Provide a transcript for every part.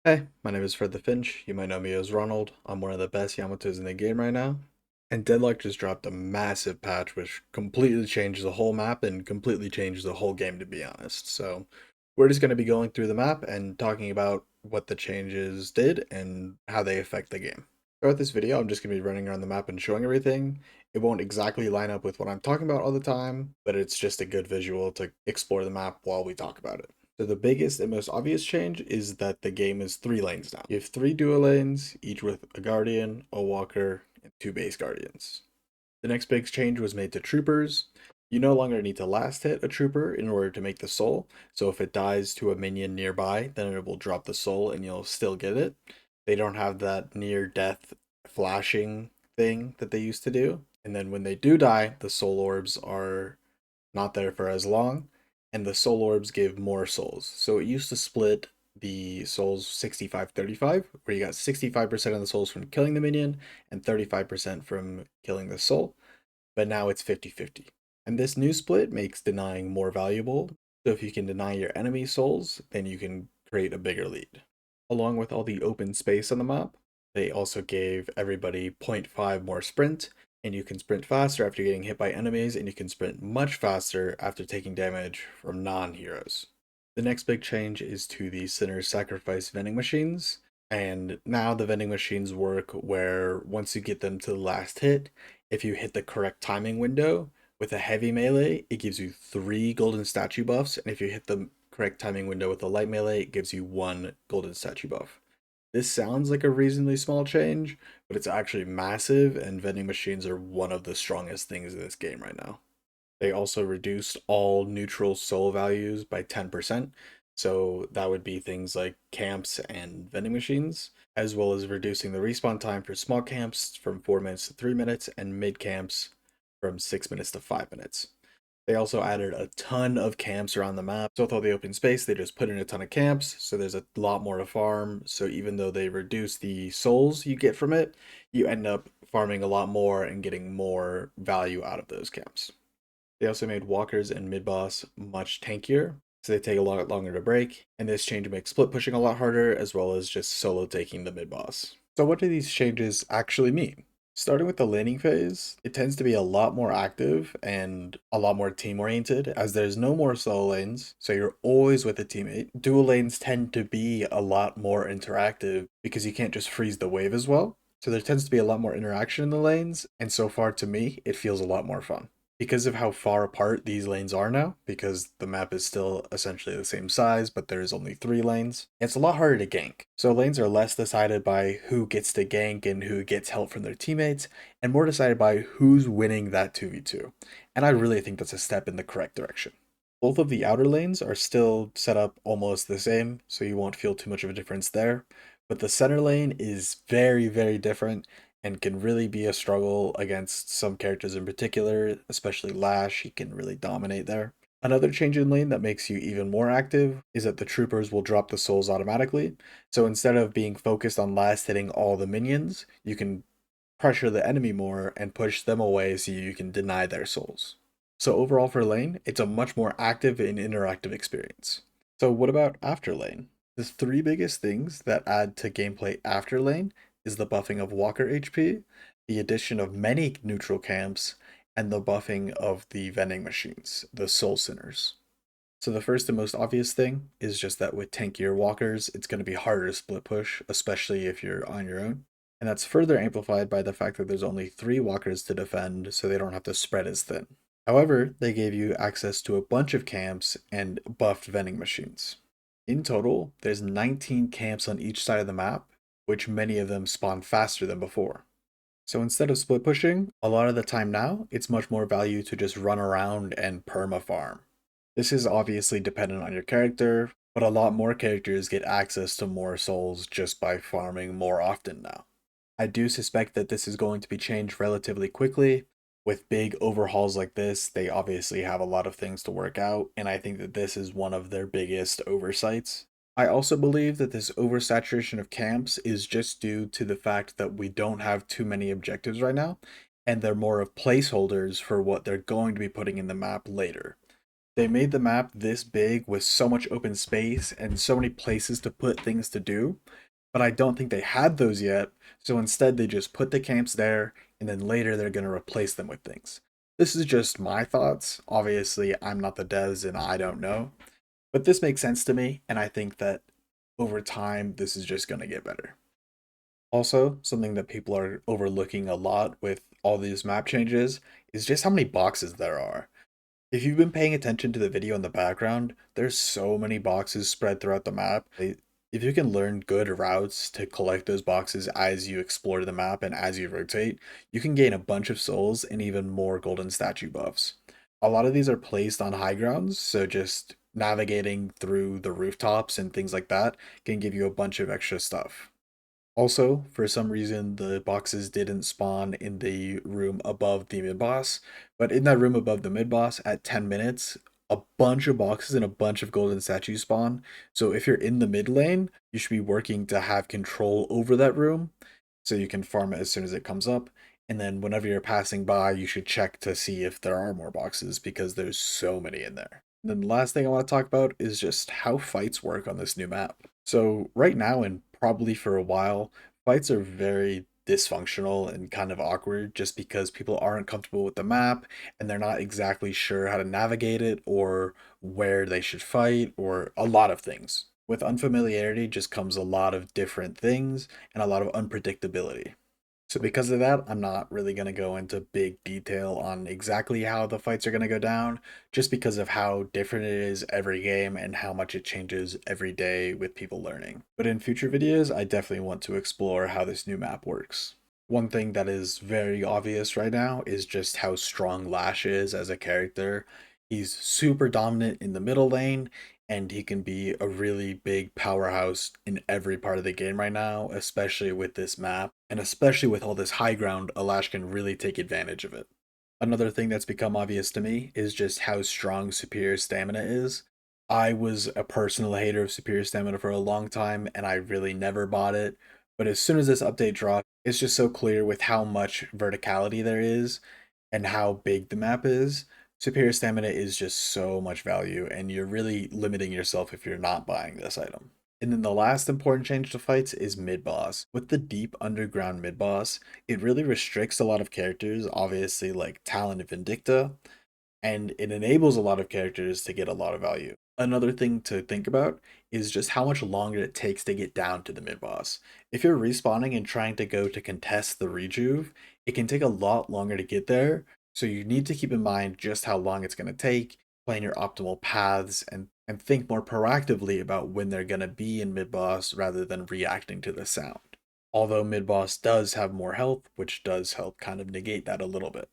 Hey, my name is Fred the Finch. You might know me as Ronald. I'm one of the best Yamatos in the game right now. And Deadlock just dropped a massive patch which completely changed the whole map and completely changed the whole game, to be honest. So we're just going to be going through the map and talking about what the changes did and how they affect the game. Throughout this video, I'm just going to be running around the map and showing everything. It won't exactly line up with what I'm talking about all the time, but it's just a good visual to explore the map while we talk about it. So the biggest and most obvious change is that the game is 3 lanes now. You have 3 dual lanes, each with a guardian, a walker, and 2 base guardians. The next big change was made to troopers. You no longer need to last hit a trooper in order to make the soul, so if it dies to a minion nearby, then it will drop the soul and you'll still get it. They don't have that near death flashing thing that they used to do. And then when they do die, the soul orbs are not there for as long, and the soul orbs give more souls. So it used to split the souls 65-35, where you got 65% of the souls from killing the minion and 35% from killing the soul, but now it's 50-50. And this new split makes denying more valuable. So if you can deny your enemy souls, then you can create a bigger lead. Along with all the open space on the map, they also gave everybody 0.5 more sprint, and you can sprint faster after getting hit by enemies, and you can sprint much faster after taking damage from non-heroes. The next big change is to the Sinner's Sacrifice vending machines, and now the vending machines work where once you get them to the last hit, if you hit the correct timing window with a heavy melee, it gives you 3 golden statue buffs, and if you hit the correct timing window with a light melee, it gives you 1 golden statue buff. This sounds like a reasonably small change, but it's actually massive, and vending machines are one of the strongest things in this game right now. They also reduced all neutral soul values by 10%, so that would be things like camps and vending machines, as well as reducing the respawn time for small camps from 4 minutes to 3 minutes, and mid camps from 6 minutes to 5 minutes. They also added a ton of camps around the map. So with all the open space, they just put in a ton of camps. So there's a lot more to farm. So even though they reduce the souls you get from it, you end up farming a lot more and getting more value out of those camps. They also made walkers and mid boss much tankier. So they take a lot longer to break. And this change makes split pushing a lot harder, as well as just solo taking the mid boss. So what do these changes actually mean? Starting with the laning phase, it tends to be a lot more active and a lot more team oriented as there's no more solo lanes, so you're always with a teammate. Dual lanes tend to be a lot more interactive because you can't just freeze the wave as well. So there tends to be a lot more interaction in the lanes, and so far to me, it feels a lot more fun because of how far apart these lanes are now, because the map is still essentially the same size, but there's only 3 lanes, it's a lot harder to gank. So lanes are less decided by who gets to gank and who gets help from their teammates, and more decided by who's winning that 2v2. And I really think that's a step in the correct direction. Both of the outer lanes are still set up almost the same, so you won't feel too much of a difference there. But the center lane is very, very different and can really be a struggle against some characters in particular, especially Lash. He can really dominate there. Another change in lane that makes you even more active is that the troopers will drop the souls automatically. So instead of being focused on last hitting all the minions, you can pressure the enemy more and push them away so you can deny their souls. So overall for lane, it's a much more active and interactive experience. So what about after lane? The 3 biggest things that add to gameplay after lane is the buffing of Walker HP, the addition of many neutral camps, and the buffing of the vending machines, the Soul Sinners. So the first and most obvious thing is just that with tankier walkers, it's going to be harder to split push, especially if you're on your own. And that's further amplified by the fact that there's only 3 walkers to defend, so they don't have to spread as thin. However, they gave you access to a bunch of camps and buffed vending machines. In total, there's 19 camps on each side of the map, which many of them spawn faster than before. So instead of split pushing, a lot of the time now, it's much more value to just run around and perma farm. This is obviously dependent on your character, but a lot more characters get access to more souls just by farming more often now. I do suspect that this is going to be changed relatively quickly. With big overhauls like this, they obviously have a lot of things to work out, and I think that this is one of their biggest oversights. I also believe that this oversaturation of camps is just due to the fact that we don't have too many objectives right now, and they're more of placeholders for what they're going to be putting in the map later. They made the map this big with so much open space and so many places to put things to do, but I don't think they had those yet, so instead they just put the camps there, and then later they're going to replace them with things. This is just my thoughts. Obviously, I'm not the devs and I don't know, but this makes sense to me, and I think that over time, this is just going to get better. Also, something that people are overlooking a lot with all these map changes is just how many boxes there are. If you've been paying attention to the video in the background, there's so many boxes spread throughout the map. If you can learn good routes to collect those boxes as you explore the map and as you rotate, you can gain a bunch of souls and even more golden statue buffs. A lot of these are placed on high grounds, so just navigating through the rooftops and things like that can give you a bunch of extra stuff. Also, for some reason, the boxes didn't spawn in the room above the mid boss, but in that room above the mid boss at 10 minutes, a bunch of boxes and a bunch of golden statues spawn. So if you're in the mid lane, you should be working to have control over that room so you can farm it as soon as it comes up. And then whenever you're passing by, you should check to see if there are more boxes because there's so many in there. And then the last thing I want to talk about is just how fights work on this new map. So right now and probably for a while, fights are very dysfunctional and kind of awkward just because people aren't comfortable with the map and they're not exactly sure how to navigate it or where they should fight or a lot of things. With unfamiliarity just comes a lot of different things and a lot of unpredictability. So because of that, I'm not really going to go into big detail on exactly how the fights are going to go down, just because of how different it is every game and how much it changes every day with people learning. But in future videos, I definitely want to explore how this new map works. One thing that is very obvious right now is just how strong Lash is as a character. He's super dominant in the middle lane, and he can be a really big powerhouse in every part of the game right now, especially with this map, and especially with all this high ground, Alash can really take advantage of it. Another thing that's become obvious to me is just how strong superior stamina is. I was a personal hater of superior stamina for a long time, and I really never bought it. But as soon as this update dropped, it's just so clear with how much verticality there is and how big the map is. Superior stamina is just so much value, and you're really limiting yourself if you're not buying this item. And then the last important change to fights is mid boss. With the deep underground mid boss, it really restricts a lot of characters, obviously, like Talon and Vindicta, and it enables a lot of characters to get a lot of value. Another thing to think about is just how much longer it takes to get down to the mid boss. If you're respawning and trying to go to contest the rejuve, it can take a lot longer to get there. So you need to keep in mind just how long it's going to take, plan your optimal paths, and think more proactively about when they're going to be in mid boss rather than reacting to the sound. Although mid boss does have more health, which does help kind of negate that a little bit.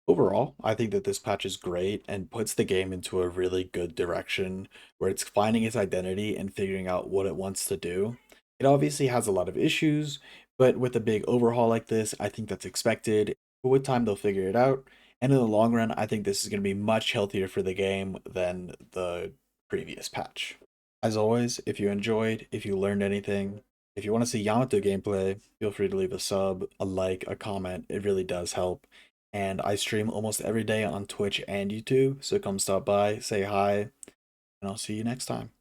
Overall, I think that this patch is great and puts the game into a really good direction where it's finding its identity and figuring out what it wants to do. It obviously has a lot of issues, but with a big overhaul like this, I think that's expected. But with time, they'll figure it out. And in the long run, I think this is going to be much healthier for the game than the previous patch. As always, if you enjoyed, if you learned anything, if you want to see Yamato gameplay, feel free to leave a sub, a like, a comment. It really does help. And I stream almost every day on Twitch and YouTube, so come stop by, say hi, and I'll see you next time.